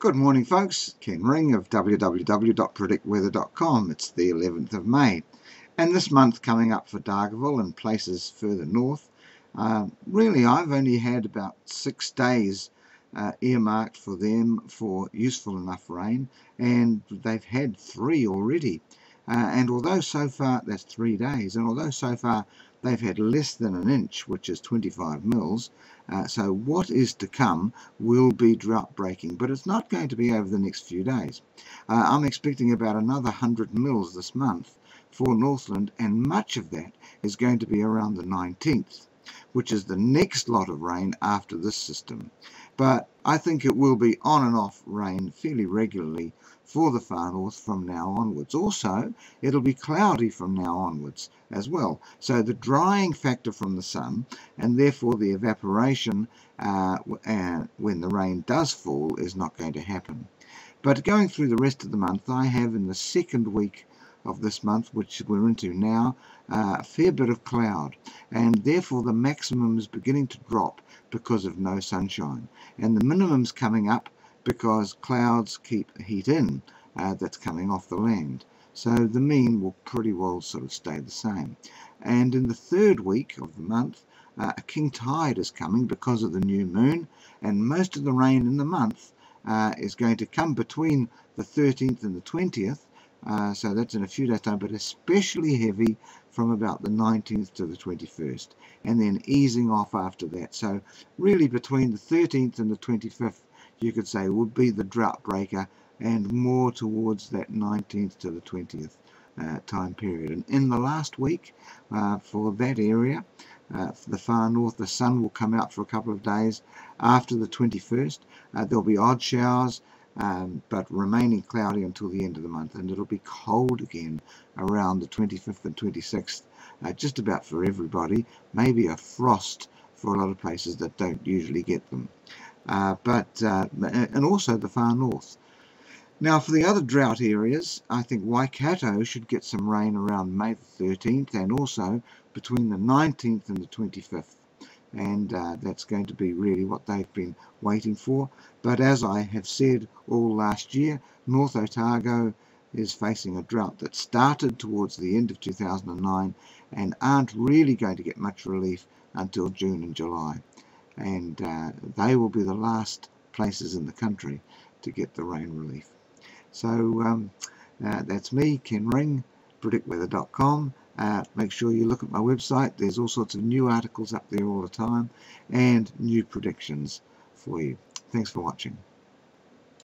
Good morning, folks. Ken Ring of www.predictweather.com. It's the 11th of May, and this month coming up for Dargaville and places further north. Really, I've only had about 6 days earmarked for them for useful enough rain, and they've had 3 already. And although so far, that's 3 days, and although so far they've had less than an inch, which is 25 mils, so what is to come will be drought breaking, but it's not going to be over the next few days. I'm expecting about another 100 mils this month for Northland, and much of that is going to be around the 19th, which is the next lot of rain after this system. But I think it will be on and off rain fairly regularly for the far north from now onwards. Also, it'll be cloudy from now onwards as well. So the drying factor from the sun, and therefore the evaporation when the rain does fall, is not going to happen. But going through the rest of the month, I have in the second week of this month, which we're into now, a fair bit of cloud, and therefore the maximum is beginning to drop because of no sunshine, and the minimum's coming up because clouds keep heat in that's coming off the land. So the mean will pretty well sort of stay the same. And in the third week of the month, a king tide is coming because of the new moon, and most of the rain in the month is going to come between the 13th and the 20th. So that's in a few days' time, but especially heavy from about the 19th to the 21st, and then easing off after that. So really between the 13th and the 25th, you could say, would be the drought breaker, and more towards that 19th to the 20th time period. And in the last week for that area, for the far north, the sun will come out for a couple of days after the 21st. There'll be odd showers, but remaining cloudy until the end of the month, and it'll be cold again around the 25th and 26th, just about for everybody. Maybe a frost for a lot of places that don't usually get them, and also the far north. Now, for the other drought areas, I think Waikato should get some rain around May the 13th, and also between the 19th and the 25th. And that's going to be really what they've been waiting for. But as I have said all last year, North Otago is facing a drought that started towards the end of 2009 and aren't really going to get much relief until June and July. And they will be the last places in the country to get the rain relief. So that's me, Ken Ring, predictweather.com. Make sure you look at my website. There's all sorts of new articles up there all the time, and new predictions for you. Thanks for watching.